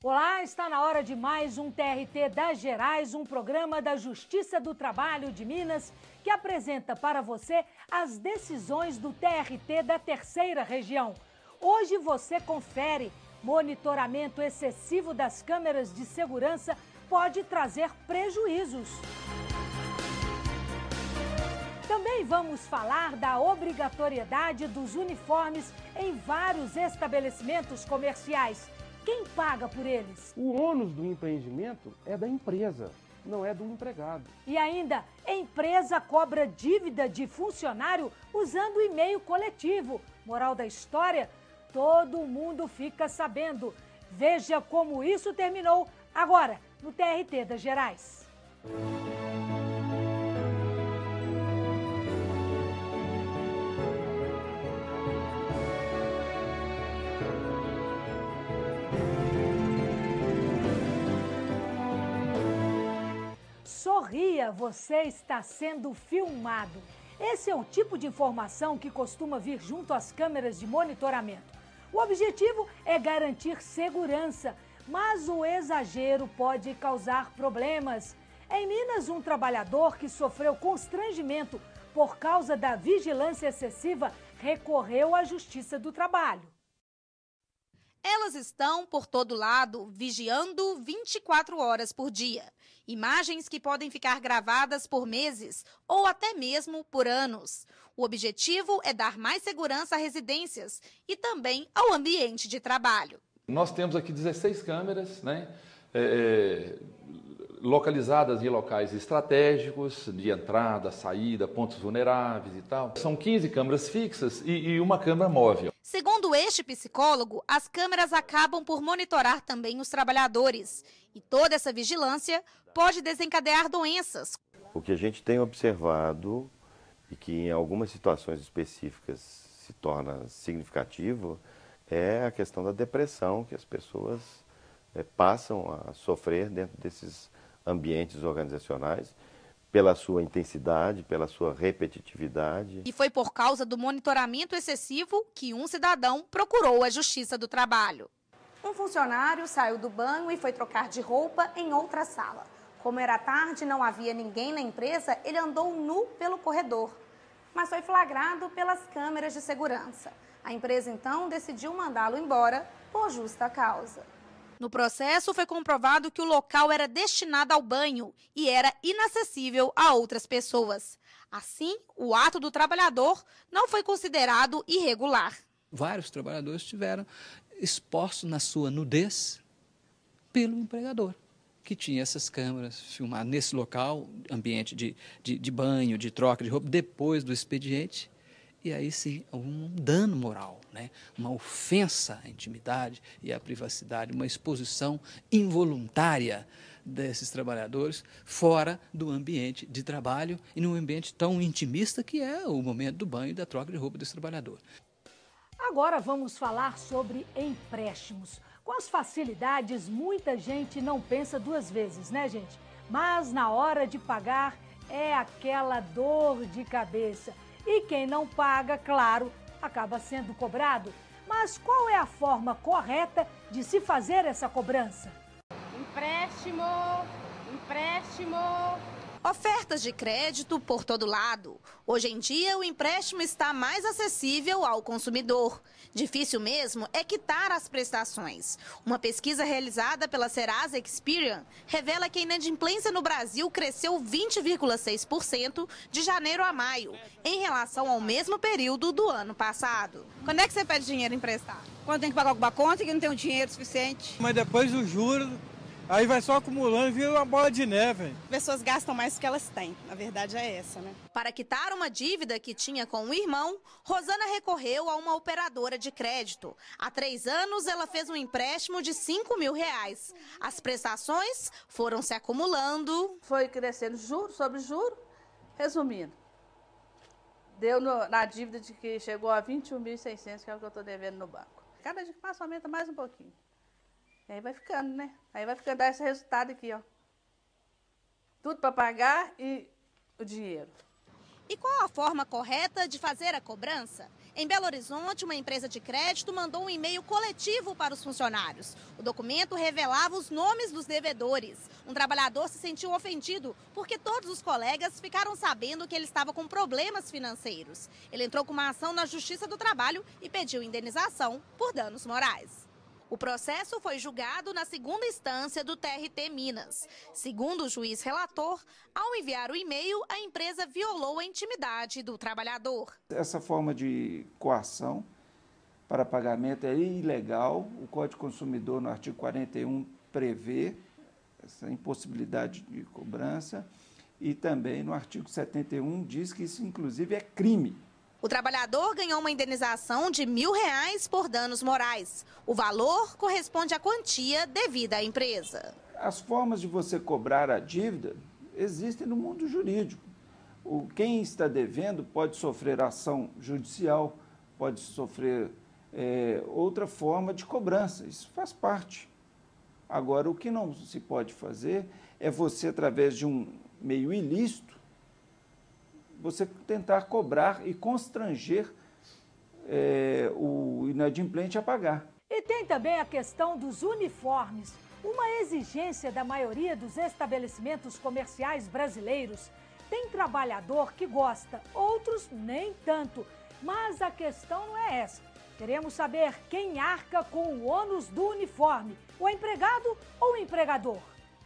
Olá, está na hora de mais um TRT das Gerais, um programa da Justiça do Trabalho de Minas, que apresenta para você as decisões do TRT da Terceira Região. Hoje você confere: monitoramento excessivo das câmeras de segurança pode trazer prejuízos. Também vamos falar da obrigatoriedade dos uniformes em vários estabelecimentos comerciais. Quem paga por eles? O ônus do empreendimento é da empresa, não é do empregado. E ainda, empresa cobra dívida de funcionário usando e-mail coletivo. Moral da história? Todo mundo fica sabendo. Veja como isso terminou agora no TRT das Gerais. Sorria, você está sendo filmado. Esse é o tipo de informação que costuma vir junto às câmeras de monitoramento. O objetivo é garantir segurança, mas o exagero pode causar problemas. Em Minas, um trabalhador que sofreu constrangimento por causa da vigilância excessiva recorreu à Justiça do Trabalho. Elas estão por todo lado, vigiando 24 horas por dia. Imagens que podem ficar gravadas por meses ou até mesmo por anos. O objetivo é dar mais segurança a residências e também ao ambiente de trabalho. Nós temos aqui 16 câmeras, né, localizadas em locais estratégicos, de entrada, saída, pontos vulneráveis e tal. São 15 câmeras fixas e uma câmera móvel. Segundo este psicólogo, as câmeras acabam por monitorar também os trabalhadores. E toda essa vigilância pode desencadear doenças. O que a gente tem observado e que em algumas situações específicas se torna significativo é a questão da depressão que as pessoas passam a sofrer dentro desses ambientes organizacionais, pela sua intensidade, pela sua repetitividade. E foi por causa do monitoramento excessivo que um cidadão procurou a Justiça do Trabalho. Um funcionário saiu do banho e foi trocar de roupa em outra sala. Como era tarde e não havia ninguém na empresa, ele andou nu pelo corredor, mas foi flagrado pelas câmeras de segurança. A empresa, então, decidiu mandá-lo embora por justa causa. No processo, foi comprovado que o local era destinado ao banho e era inacessível a outras pessoas. Assim, o ato do trabalhador não foi considerado irregular. Vários trabalhadores estiveram expostos na sua nudez pelo empregador, que tinha essas câmeras filmadas nesse local, ambiente de banho, de troca de roupa, depois do expediente. E aí sim, um dano moral, né? Uma ofensa à intimidade e à privacidade, uma exposição involuntária desses trabalhadores fora do ambiente de trabalho e num ambiente tão intimista que é o momento do banho e da troca de roupa desse trabalhador. Agora vamos falar sobre empréstimos. Com as facilidades, muita gente não pensa duas vezes, né, gente? Mas na hora de pagar é aquela dor de cabeça. E quem não paga, claro, acaba sendo cobrado. Mas qual é a forma correta de se fazer essa cobrança? Empréstimo, empréstimo. Ofertas de crédito por todo lado. Hoje em dia, o empréstimo está mais acessível ao consumidor. Difícil mesmo é quitar as prestações. Uma pesquisa realizada pela Serasa Experian revela que a inadimplência no Brasil cresceu 20,6% de janeiro a maio, em relação ao mesmo período do ano passado. Quando é que você pede dinheiro emprestado? Quando tem que pagar alguma conta e que não tem o dinheiro suficiente. Mas depois do juros, aí vai só acumulando e vira uma bola de neve. As pessoas gastam mais do que elas têm. A verdade é essa, né? Para quitar uma dívida que tinha com o irmão, Rosana recorreu a uma operadora de crédito. Há 3 anos, ela fez um empréstimo de R$5.000. As prestações foram se acumulando. Foi crescendo juro sobre juro. Resumindo, deu na dívida de que chegou a 21.600, que é o que eu estou devendo no banco. Cada dia que passa aumenta mais um pouquinho. E aí vai ficando, né? Aí vai ficando esse resultado aqui, ó. Tudo para pagar e o dinheiro. E qual a forma correta de fazer a cobrança? Em Belo Horizonte, uma empresa de crédito mandou um e-mail coletivo para os funcionários. O documento revelava os nomes dos devedores. Um trabalhador se sentiu ofendido porque todos os colegas ficaram sabendo que ele estava com problemas financeiros. Ele entrou com uma ação na Justiça do Trabalho e pediu indenização por danos morais. O processo foi julgado na segunda instância do TRT Minas. Segundo o juiz relator, ao enviar o e-mail, a empresa violou a intimidade do trabalhador. Essa forma de coação para pagamento é ilegal. O Código do Consumidor, no artigo 41, prevê essa impossibilidade de cobrança. E também no artigo 71 diz que isso, inclusive, é crime. O trabalhador ganhou uma indenização de R$1.000 por danos morais. O valor corresponde à quantia devida à empresa. As formas de você cobrar a dívida existem no mundo jurídico. Quem está devendo pode sofrer ação judicial, pode sofrer outra forma de cobrança. Isso faz parte. Agora, o que não se pode fazer é você, através de um meio ilícito, você tentar cobrar e constranger o inadimplente a pagar. E tem também a questão dos uniformes, uma exigência da maioria dos estabelecimentos comerciais brasileiros. Tem trabalhador que gosta, outros nem tanto. Mas a questão não é essa. Queremos saber quem arca com o ônus do uniforme, o empregado ou o empregador.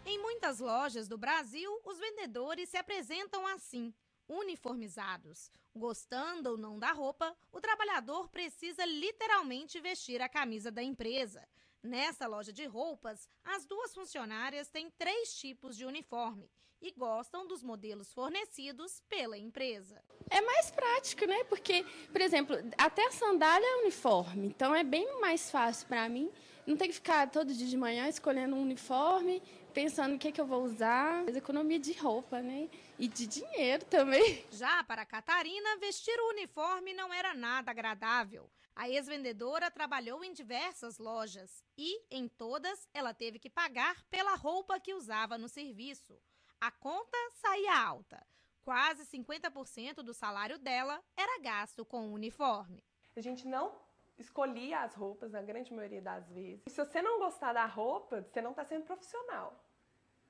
Em muitas lojas do Brasil, os vendedores se apresentam assim, uniformizados. Gostando ou não da roupa, o trabalhador precisa literalmente vestir a camisa da empresa. Nessa loja de roupas, as duas funcionárias têm 3 tipos de uniforme e gostam dos modelos fornecidos pela empresa. É mais prático, né? Porque, por exemplo, até a sandália é uniforme, então é bem mais fácil para mim. Não tem que ficar todo dia de manhã escolhendo um uniforme, pensando o que eu vou usar. Economia de roupa, né? E de dinheiro também. Já para a Catarina, vestir o uniforme não era nada agradável. A ex-vendedora trabalhou em diversas lojas e, em todas, ela teve que pagar pela roupa que usava no serviço. A conta saía alta. Quase 50% do salário dela era gasto com o uniforme. A gente não escolhia as roupas, na grande maioria das vezes. E se você não gostar da roupa, você não está sendo profissional.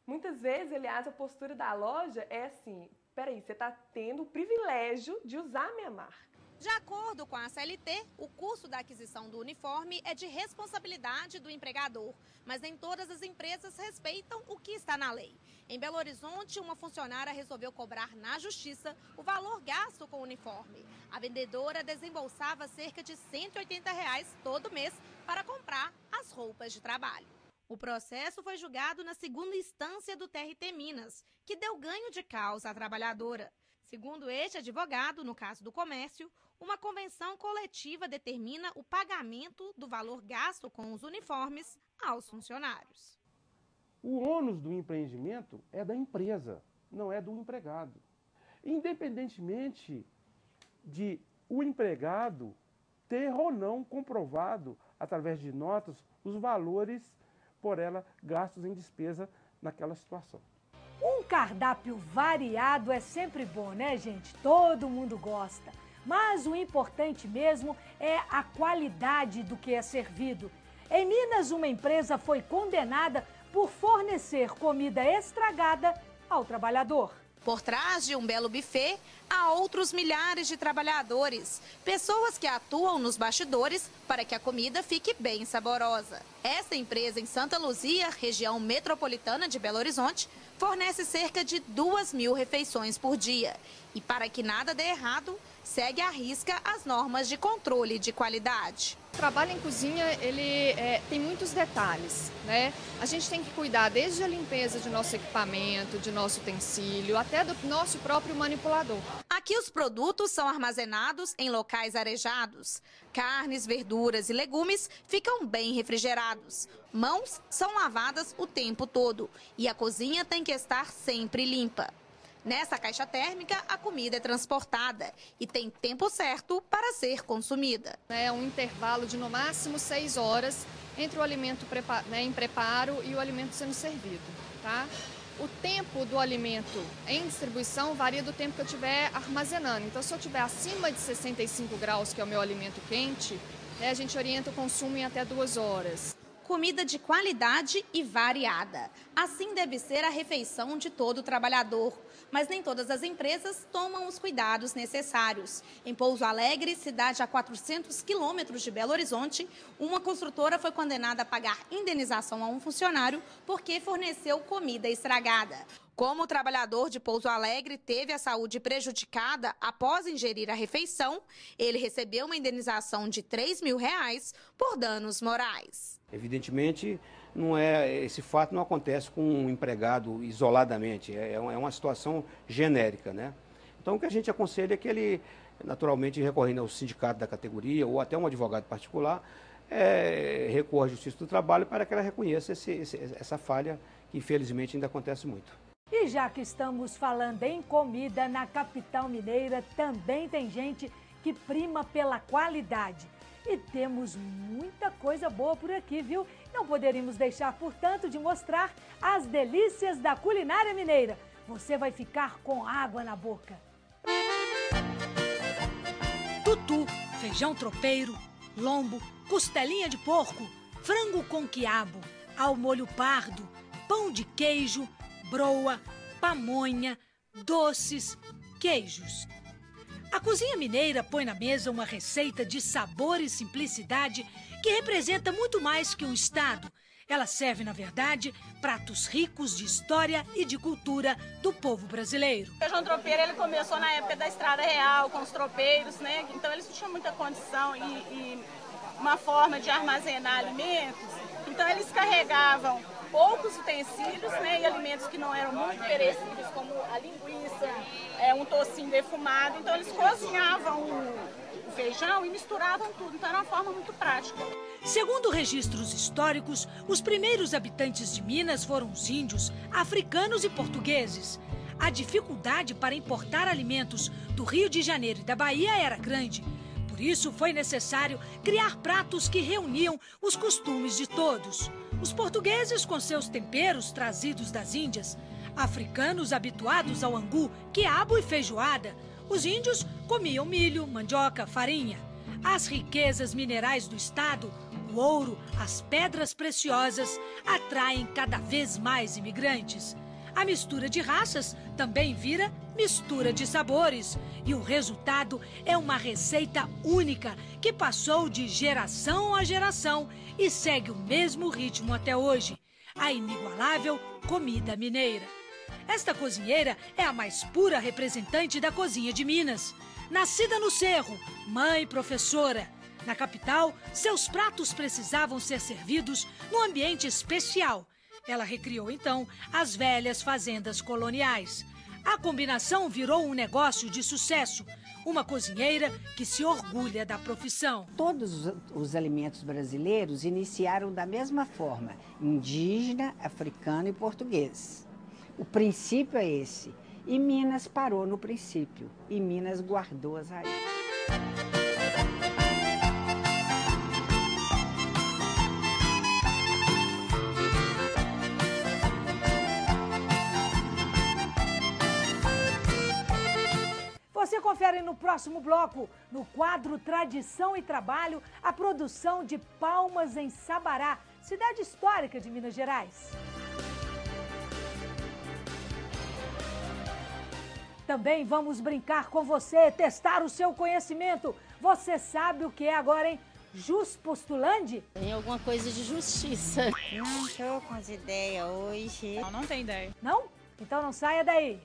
Muitas vezes, aliás, a postura da loja é assim, peraí, você está tendo o privilégio de usar a minha marca. De acordo com a CLT, o custo da aquisição do uniforme é de responsabilidade do empregador, mas nem todas as empresas respeitam o que está na lei. Em Belo Horizonte, uma funcionária resolveu cobrar na justiça o valor gasto com o uniforme. A vendedora desembolsava cerca de R$180 todo mês para comprar as roupas de trabalho. O processo foi julgado na segunda instância do TRT Minas, que deu ganho de causa à trabalhadora. Segundo este advogado, no caso do comércio, uma convenção coletiva determina o pagamento do valor gasto com os uniformes aos funcionários. O ônus do empreendimento é da empresa, não é do empregado. Independentemente de o empregado ter ou não comprovado, através de notas, os valores por ela gastos em despesa naquela situação. Um cardápio variado é sempre bom, né, gente? Todo mundo gosta. Mas o importante mesmo é a qualidade do que é servido. Em Minas, uma empresa foi condenada por fornecer comida estragada ao trabalhador. Por trás de um belo buffet, há outros milhares de trabalhadores, pessoas que atuam nos bastidores para que a comida fique bem saborosa. Essa empresa em Santa Luzia, região metropolitana de Belo Horizonte, fornece cerca de 2.000 refeições por dia. E para que nada dê errado, segue à risca as normas de controle de qualidade. O trabalho em cozinha, ele tem muitos detalhes, né? A gente tem que cuidar desde a limpeza de nosso equipamento, de nosso utensílio, até do nosso próprio manipulador. Aqui os produtos são armazenados em locais arejados. Carnes, verduras e legumes ficam bem refrigerados. Mãos são lavadas o tempo todo e a cozinha tem que estar sempre limpa. Nessa caixa térmica, a comida é transportada e tem tempo certo para ser consumida. É um intervalo de no máximo 6 horas entre o alimento em preparo e o alimento sendo servido, tá? o tempo do alimento em distribuição varia do tempo que eu estiver armazenando. Então, se eu estiver acima de 65 graus, que é o meu alimento quente, a gente orienta o consumo em até 2 horas. Comida de qualidade e variada. Assim deve ser a refeição de todo trabalhador. Mas nem todas as empresas tomam os cuidados necessários. Em Pouso Alegre, cidade a 400 quilômetros de Belo Horizonte, uma construtora foi condenada a pagar indenização a um funcionário porque forneceu comida estragada. Como o trabalhador de Pouso Alegre teve a saúde prejudicada após ingerir a refeição, ele recebeu uma indenização de R$3.000 por danos morais. Evidentemente, esse fato não acontece com um empregado isoladamente, é uma situação genérica, né? Então, o que a gente aconselha é que ele, naturalmente, recorrendo ao sindicato da categoria ou até um advogado particular, recorra à Justiça do Trabalho para que ela reconheça essa falha que, infelizmente, ainda acontece muito. E já que estamos falando em comida, na capital mineira também tem gente que prima pela qualidade. E temos muita coisa boa por aqui, viu? Não poderíamos deixar, portanto, de mostrar as delícias da culinária mineira. Você vai ficar com água na boca. Tutu, feijão tropeiro, lombo, costelinha de porco, frango com quiabo, ao molho pardo, pão de queijo, broa, pamonha, doces, queijos. A cozinha mineira põe na mesa uma receita de sabor e simplicidade que representa muito mais que um estado. Ela serve, na verdade, pratos ricos de história e de cultura do povo brasileiro. O feijão tropeiro ele começou na época da Estrada Real, com os tropeiros, né? Então eles tinham muita condição e uma forma de armazenar alimentos. Então eles carregavam poucos utensílios, né, e alimentos que não eram muito perecíveis, como a linguiça, um tocinho defumado. Então eles cozinhavam o feijão e misturavam tudo. Então era uma forma muito prática. Segundo registros históricos, os primeiros habitantes de Minas foram os índios, africanos e portugueses. A dificuldade para importar alimentos do Rio de Janeiro e da Bahia era grande. Por isso, foi necessário criar pratos que reuniam os costumes de todos. Os portugueses com seus temperos trazidos das Índias, africanos habituados ao angu, quiabo e feijoada. Os índios comiam milho, mandioca, farinha. As riquezas minerais do estado, o ouro, as pedras preciosas, atraem cada vez mais imigrantes. A mistura de raças também vira mistura de sabores. E o resultado é uma receita única que passou de geração a geração e segue o mesmo ritmo até hoje. A inigualável comida mineira. Esta cozinheira é a mais pura representante da cozinha de Minas. Nascida no Cerro, mãe professora. Na capital, seus pratos precisavam ser servidos num ambiente especial. Ela recriou, então, as velhas fazendas coloniais. A combinação virou um negócio de sucesso. Uma cozinheira que se orgulha da profissão. Todos os alimentos brasileiros iniciaram da mesma forma, indígena, africano e português. O princípio é esse. E Minas parou no princípio. E Minas guardou as raízes. Você confere no próximo bloco, no quadro Tradição e Trabalho, a produção de Palmas em Sabará, cidade histórica de Minas Gerais. Também vamos brincar com você, testar o seu conhecimento. Você sabe o que é agora, hein? Juspostulande? Tem alguma coisa de justiça. Não estou com as ideias hoje. Não tem ideia. Não? Então não saia daí.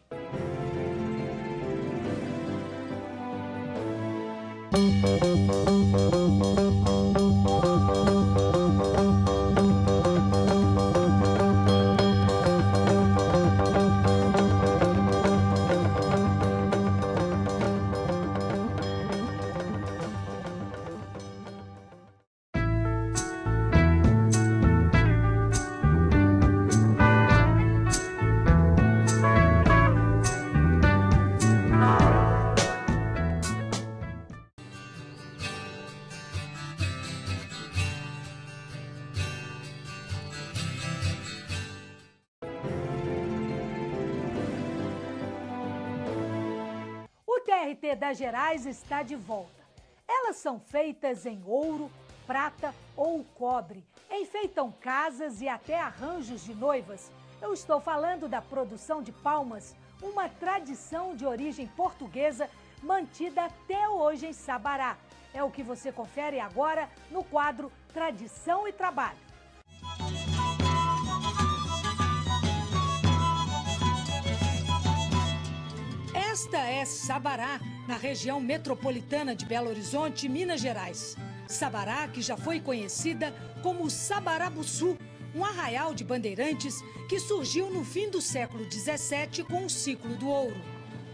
TRT das Gerais está de volta. Elas são feitas em ouro, prata ou cobre. Enfeitam casas e até arranjos de noivas. Eu estou falando da produção de palmas, uma tradição de origem portuguesa mantida até hoje em Sabará. É o que você confere agora no quadro Tradição e Trabalho. Esta é Sabará, na região metropolitana de Belo Horizonte, Minas Gerais. Sabará, que já foi conhecida como Sabarabuçu, um arraial de bandeirantes que surgiu no fim do século XVII com o ciclo do ouro.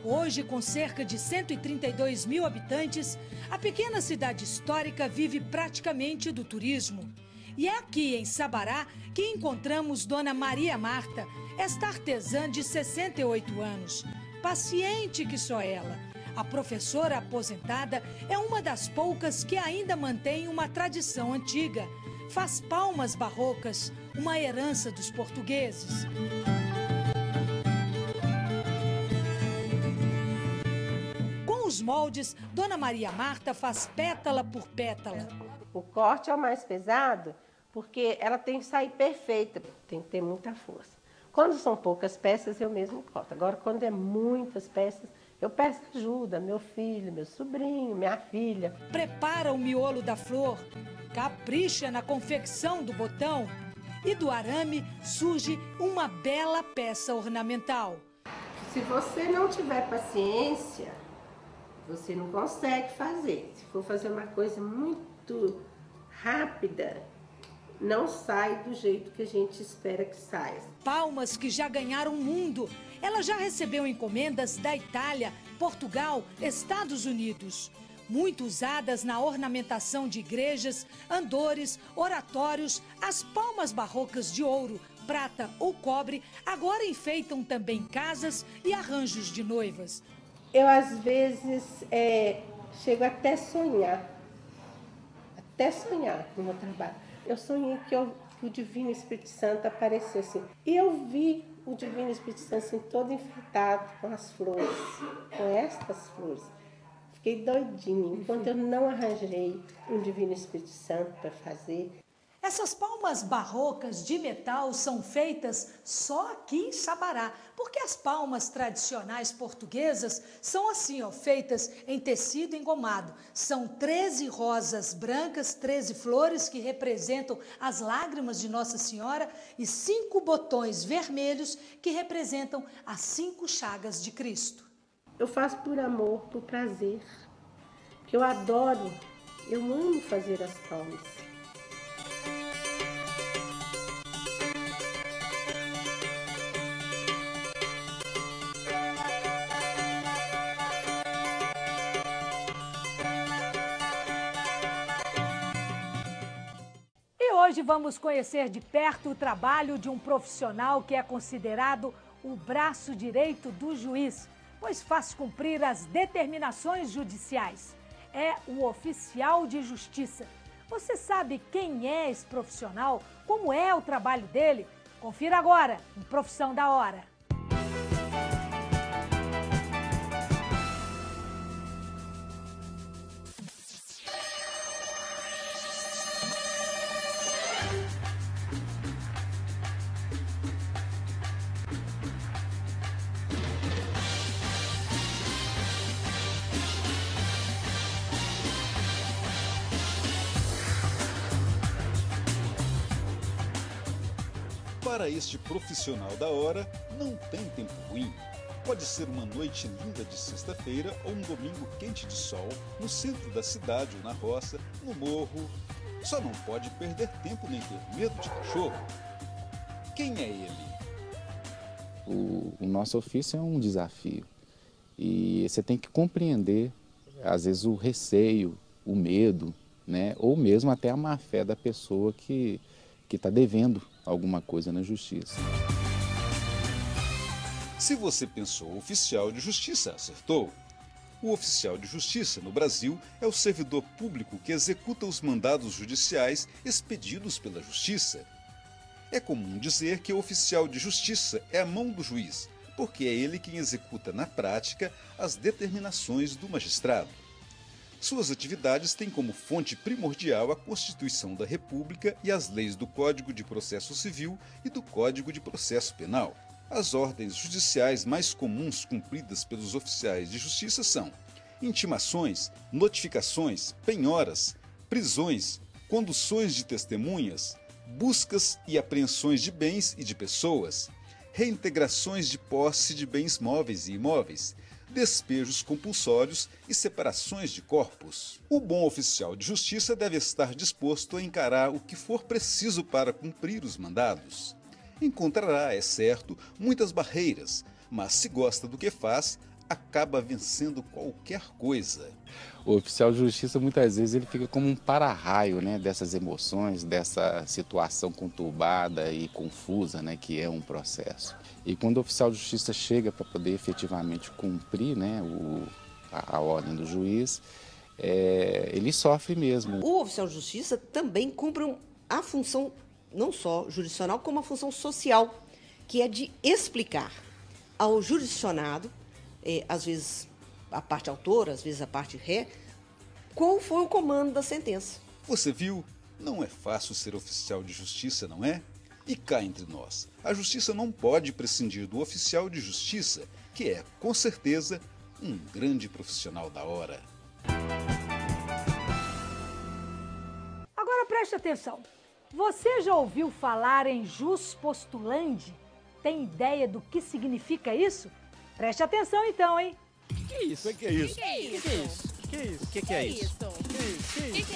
Hoje, com cerca de 132 mil habitantes, a pequena cidade histórica vive praticamente do turismo. E é aqui em Sabará que encontramos Dona Maria Marta, esta artesã de 68 anos. Paciente que só ela. A professora aposentada é uma das poucas que ainda mantém uma tradição antiga. Faz palmas barrocas, uma herança dos portugueses. Com os moldes, Dona Maria Marta faz pétala por pétala. O corte é o mais pesado porque ela tem que sair perfeita, tem que ter muita força. Quando são poucas peças, eu mesmo corto. Agora, quando é muitas peças, eu peço ajuda, meu filho, meu sobrinho, minha filha. Prepara o miolo da flor, capricha na confecção do botão e do arame surge uma bela peça ornamental. Se você não tiver paciência, você não consegue fazer. Se for fazer uma coisa muito rápida, não sai do jeito que a gente espera que saia. Palmas que já ganharam o mundo. Ela já recebeu encomendas da Itália, Portugal, Estados Unidos. Muito usadas na ornamentação de igrejas, andores, oratórios, as palmas barrocas de ouro, prata ou cobre agora enfeitam também casas e arranjos de noivas. Eu, às vezes, chego até sonhar com o meu trabalho. Eu sonhei que o Divino Espírito Santo apareceu assim. E eu vi o Divino Espírito Santo assim, todo enfeitado com as flores, com estas flores. Fiquei doidinha, enquanto eu não arranjei um Divino Espírito Santo para fazer. Essas palmas barrocas de metal são feitas só aqui em Sabará, porque as palmas tradicionais portuguesas são assim, feitas em tecido engomado. São 13 rosas brancas, 13 flores que representam as lágrimas de Nossa Senhora e 5 botões vermelhos que representam as 5 chagas de Cristo. Eu faço por amor, por prazer, porque eu adoro, eu amo fazer as palmas. Hoje vamos conhecer de perto o trabalho de um profissional que é considerado o braço direito do juiz, pois faz cumprir as determinações judiciais. É o oficial de justiça. Você sabe quem é esse profissional? Como é o trabalho dele? Confira agora, em Profissão da Hora. Para este profissional da hora, não tem tempo ruim. Pode ser uma noite linda de sexta-feira ou um domingo quente de sol, no centro da cidade ou na roça, no morro. Só não pode perder tempo nem ter medo de cachorro. Quem é ele? O nosso ofício é um desafio. E você tem que compreender, às vezes, o receio, o medo, né? Ou mesmo até a má-fé da pessoa que está devendo alguma coisa na justiça. Se você pensou oficial de justiça, acertou. O oficial de justiça no Brasil é o servidor público que executa os mandados judiciais expedidos pela justiça. É comum dizer que o oficial de justiça é a mão do juiz, porque é ele quem executa na prática as determinações do magistrado. Suas atividades têm como fonte primordial a Constituição da República e as leis do Código de Processo Civil e do Código de Processo Penal. As ordens judiciais mais comuns cumpridas pelos oficiais de justiça são intimações, notificações, penhoras, prisões, conduções de testemunhas, buscas e apreensões de bens e de pessoas, reintegrações de posse de bens móveis e imóveis, despejos compulsórios e separações de corpos. O bom oficial de justiça deve estar disposto a encarar o que for preciso para cumprir os mandados. Encontrará, é certo, muitas barreiras, mas se gosta do que faz, acaba vencendo qualquer coisa. O oficial de justiça, muitas vezes, ele fica como um para-raio, né, dessas emoções, dessa situação conturbada e confusa, né, que é um processo. E quando o oficial de justiça chega para poder efetivamente cumprir, né, a ordem do juiz, ele sofre mesmo. O oficial de justiça também cumpre a função não só jurisdicional, como a função social, que é de explicar ao jurisdicionado, às vezes a parte autora, às vezes a parte ré, qual foi o comando da sentença. Você viu? Não é fácil ser oficial de justiça, não é? E cá entre nós, a justiça não pode prescindir do oficial de justiça, que é, com certeza, um grande profissional da hora. Agora preste atenção. Você já ouviu falar em jus postulandi? Tem ideia do que significa isso? Preste atenção então, hein? O que é isso? O que é isso? O que é isso? O que é isso? O que é isso? O que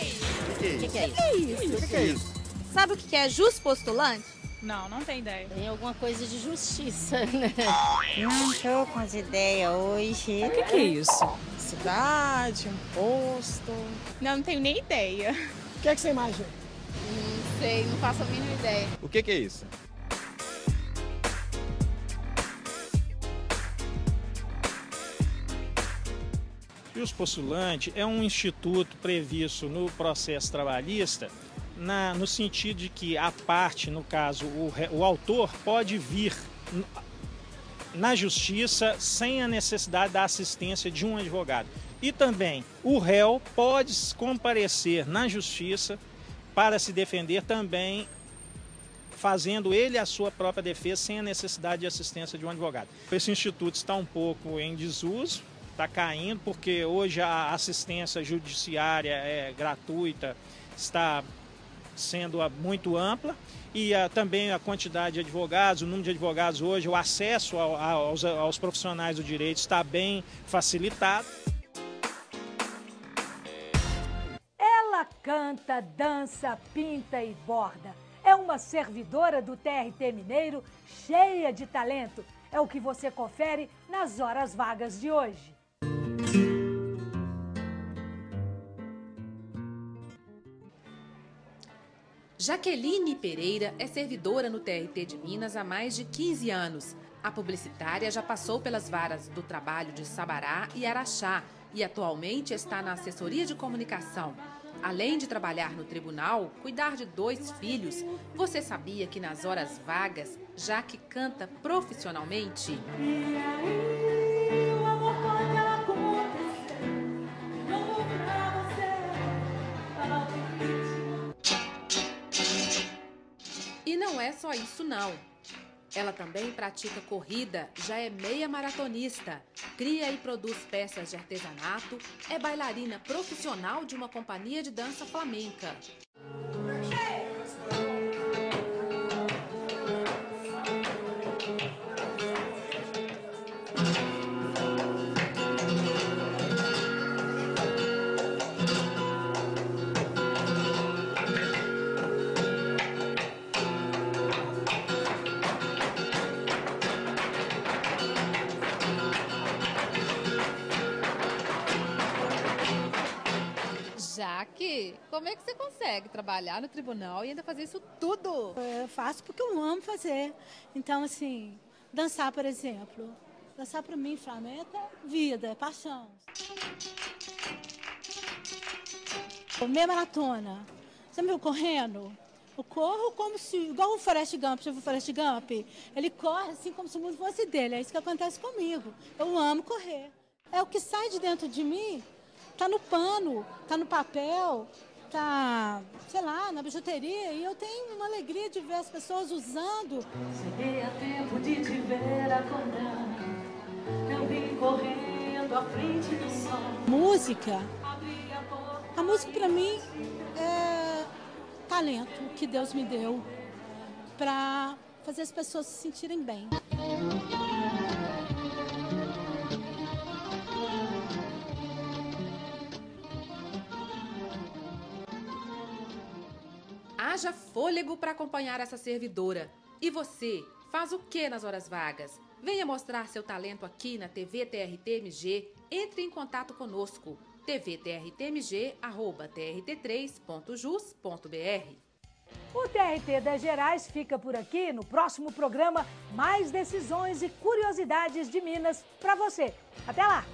é isso? O que é isso? Sabe o que é jus postulandi? Não tem ideia. Tem alguma coisa de justiça, né? Não tô com as ideias hoje. O que é isso? Cidade, um posto. Não tenho nem ideia. O que é que você imagina? Não sei, não faço a mínima ideia. O que é isso? Jus postulandi é um instituto previsto no processo trabalhista no sentido de que a parte, no caso o autor, pode vir na justiça sem a necessidade da assistência de um advogado. E também o réu pode comparecer na justiça para se defender também, fazendo ele a sua própria defesa sem a necessidade de assistência de um advogado. Esse instituto está um pouco em desuso, está caindo, porque hoje a assistência judiciária é gratuita, está sendo muito ampla, e também a quantidade de advogados, o número de advogados hoje, o acesso aos profissionais do direito está bem facilitado. Ela canta, dança, pinta e borda. É uma servidora do TRT Mineiro cheia de talento. É o que você confere nas horas vagas de hoje. Jaqueline Pereira é servidora no TRT de Minas há mais de 15 anos. A publicitária já passou pelas varas do trabalho de Sabará e Araxá e atualmente está na assessoria de comunicação. Além de trabalhar no tribunal, cuidar de 2 filhos, você sabia que nas horas vagas, Jaque canta profissionalmente? E não é só isso não. Ela também pratica corrida, já é meia maratonista, cria e produz peças de artesanato, é bailarina profissional de uma companhia de dança flamenca. Jaque, como é que você consegue trabalhar no tribunal e ainda fazer isso tudo? Eu faço porque eu amo fazer. Então, assim, dançar, por exemplo. Dançar para mim, Flamengo, é vida, é paixão. Meia maratona. Você me viu correndo? Eu corro como se, igual o Forrest Gump, já viu o Forrest Gump? Ele corre assim como se o mundo fosse dele, é isso que acontece comigo. Eu amo correr. É o que sai de dentro de mim, tá no pano, tá no papel, tá, sei lá, na bijuteria, e eu tenho uma alegria de ver as pessoas usando. Cheguei a tempo de te ver acordar, eu vim correndo à frente do sol. Música, a música pra mim é talento que Deus me deu para fazer as pessoas se sentirem bem. Haja fôlego para acompanhar essa servidora. E você, faz o que nas horas vagas? Venha mostrar seu talento aqui na TV TRT-MG. Entre em contato conosco. tvtrtmg@trt3.jus.br. O TRT das Gerais fica por aqui. No próximo programa, mais decisões e curiosidades de Minas para você. Até lá!